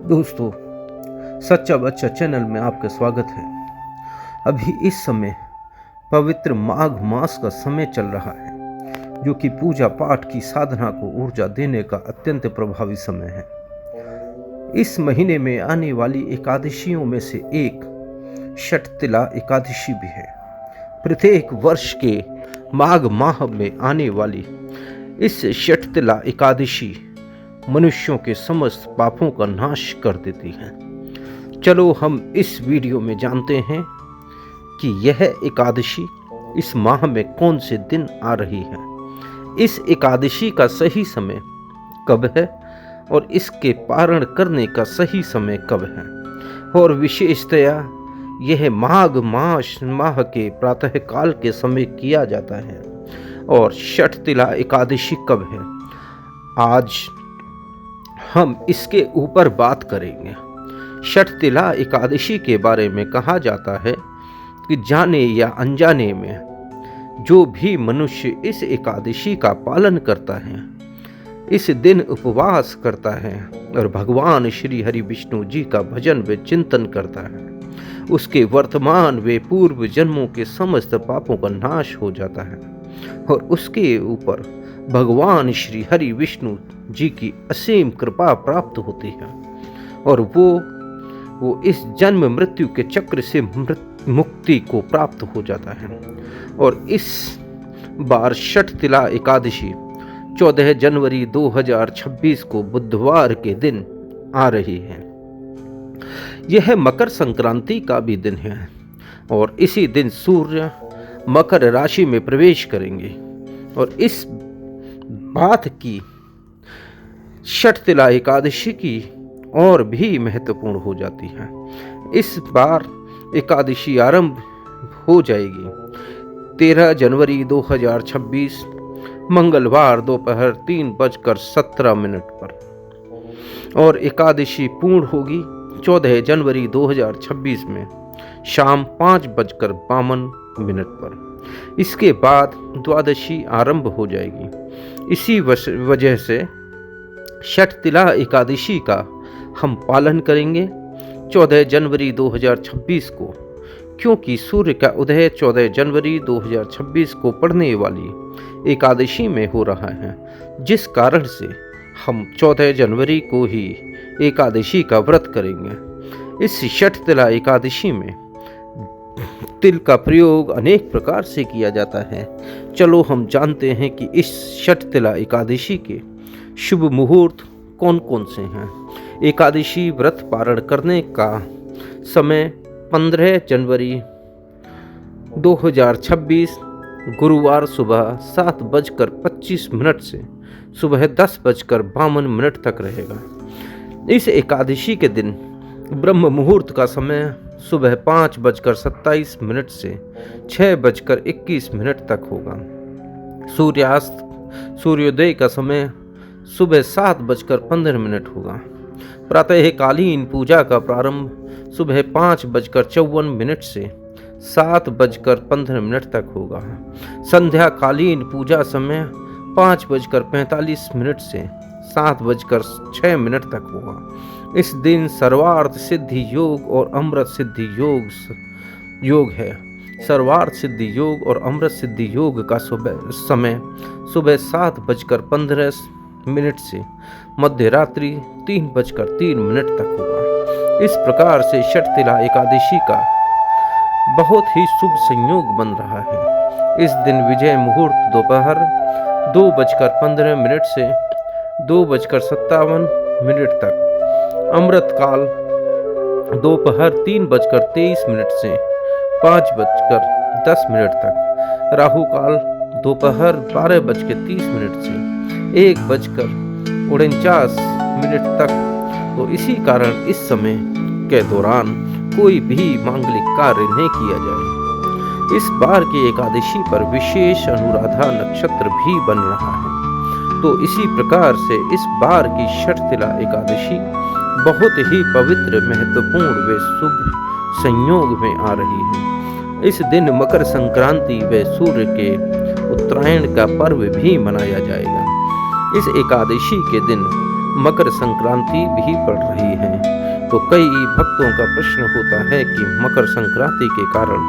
दोस्तों, सच्चा बच्चा चैनल में आपका स्वागत है। अभी इस समय पवित्र माघ मास का समय चल रहा है, जो कि पूजा पाठ की साधना को ऊर्जा देने का अत्यंत प्रभावी समय है। इस महीने में आने वाली एकादशियों में से एक षटतिला एकादशी भी है। प्रत्येक वर्ष के माघ माह में आने वाली इस षटतिला एकादशी मनुष्यों के समस्त पापों का नाश कर देती है। चलो हम इस वीडियो में जानते हैं कि यह एकादशी इस माह में कौन से दिन आ रही है, इस एकादशी का सही समय कब है और इसके पारण करने का सही समय कब है, और विशेषतया यह माघ माह के प्रातः काल के समय किया जाता है। और षटतिला एकादशी कब है, आज हम इसके ऊपर बात करेंगे। षटतिला एकादशी के बारे में कहा जाता है कि जाने या अनजाने में जो भी मनुष्य इस एकादशी का पालन करता है, इस दिन उपवास करता है और भगवान श्री हरि विष्णु जी का भजन व चिंतन करता है, उसके वर्तमान व पूर्व जन्मों के समस्त पापों का नाश हो जाता है और उसके ऊपर भगवान श्री हरि विष्णु जी की असीम कृपा प्राप्त होती है और वो इस जन्म मृत्यु के चक्र से मुक्ति को प्राप्त हो जाता है। और इस बार षटतिला एकादशी 14 जनवरी 2026 को बुधवार के दिन आ रही है। यह मकर संक्रांति का भी दिन है और इसी दिन सूर्य मकर राशि में प्रवेश करेंगे। और इस बात की षटतिला एकादशी की और भी महत्वपूर्ण हो जाती है। इस बार एकादशी आरंभ हो जाएगी 13 जनवरी 2026 मंगलवार दोपहर 3:17 पर और एकादशी पूर्ण होगी 14 जनवरी 2026 में शाम 5:52 पर। इसके बाद द्वादशी आरंभ हो जाएगी। इसी वजह से षटतिला एकादशी का हम पालन करेंगे 14 जनवरी 2026 को, क्योंकि सूर्य का उदय 14 जनवरी 2026 को पड़ने वाली एकादशी में हो रहा है, जिस कारण से हम 14 जनवरी को ही एकादशी का व्रत करेंगे। इस षटतिला एकादशी में तिल का प्रयोग अनेक प्रकार से किया जाता है। चलो हम जानते हैं कि इस षटतिला एकादशी के शुभ मुहूर्त कौन कौन से हैं। एकादशी व्रत पारण करने का समय 15 जनवरी 2026 गुरुवार सुबह 7:25 से सुबह 10:52 तक रहेगा। इस एकादशी के दिन ब्रह्म मुहूर्त का समय सुबह 5:27 से 6:21 तक होगा। सूर्योदय का समय सुबह 7:15 होगा। प्रातःकालीन पूजा का प्रारंभ सुबह 5:54 से 7:15 तक होगा। संध्याकालीन पूजा समय 5:45 से 7:06 तक होगा। इस दिन सर्वार्थ सिद्धि योग और अमृत सिद्धि योग है। सर्वार्थ सिद्धि योग और अमृत सिद्धि योग का समय सुबह 7:15 से मध्य रात्रि 3:03 तक होगा। इस प्रकार से षटतिला एकादशी का बहुत ही शुभ संयोग बन रहा है। इस दिन विजय मुहूर्त दोपहर 2:15 से 2:57 तक, अमृत काल दोपहर 3:23 से 5:10 तक, राहु काल दोपहर 12:30 से 1:49 तक। तो इसी कारण इस समय के दौरान कोई भी मांगलिक कार्य नहीं किया जाए। इस बार की एकादशी पर विशेष अनुराधा नक्षत्र भी बन रहा है। तो इसी प्रकार से इस बार की षटतिला एकादशी बहुत ही पवित्र, महत्वपूर्ण व शुभ संयोग में आ रही है। इस दिन मकर संक्रांति व सूर्य के उत्तरायण का पर्व भी मनाया जाएगा। इस एकादशी के दिन मकर संक्रांति भी पड़ रही है, तो कई भक्तों का प्रश्न होता है कि मकर संक्रांति के कारण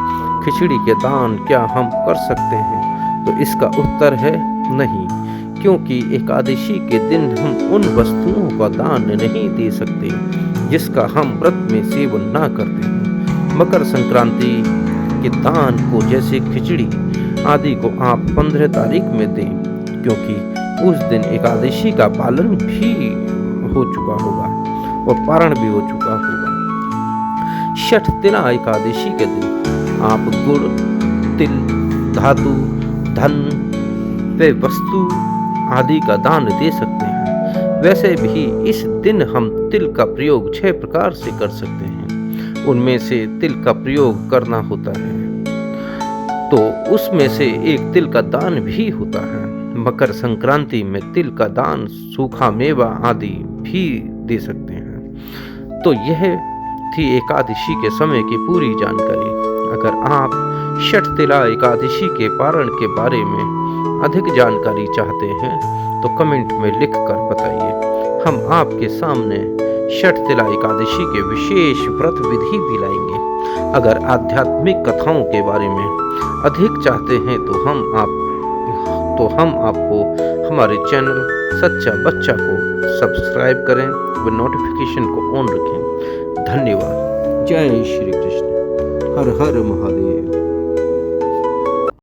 खिचड़ी के दान क्या हम कर सकते हैं? तो इसका उत्तर है नहीं, क्योंकि एकादशी के दिन हम उन वस्तुओं का दान नहीं दे सकते जिसका हम व्रत में सेवन ना करते हैं। मकर संक्रांति के दान को, जैसे खिचड़ी आदि को, आप 15 तारीख में दें, क्योंकि उस दिन एकादशी का पालन भी हो चुका होगा और पारण भी हो चुका होगा। छठ तिला एकादशी के दिन आप गुड़, तिल, धातु, धन व वस्तु आदि का दान दे सकते हैं। वैसे भी इस दिन हम तिल का प्रयोग 6 प्रकार से कर सकते हैं। उनमें से तिल का प्रयोग करना होता है, तो उसमें से एक तिल का दान भी होता है। मकर संक्रांति में तिल का दान, सूखा मेवा आदि भी दे सकते हैं। तो यह थी एकादशी के समय की पूरी जानकारी। अगर आप छठ तिला एकादशी के पारण के बारे में अधिक जानकारी चाहते हैं तो कमेंट में लिख कर बताइए। हम आपके सामने छठ तिला एकादशी के विशेष व्रत विधि भी लाएंगे। अगर आध्यात्मिक कथाओं के बारे में अधिक चाहते हैं तो हम आपको हमारे चैनल सच्चा बच्चा को सब्सक्राइब करें व नोटिफिकेशन को ऑन रखें। धन्यवाद। जय श्री कृष्ण। हर हर महादेव।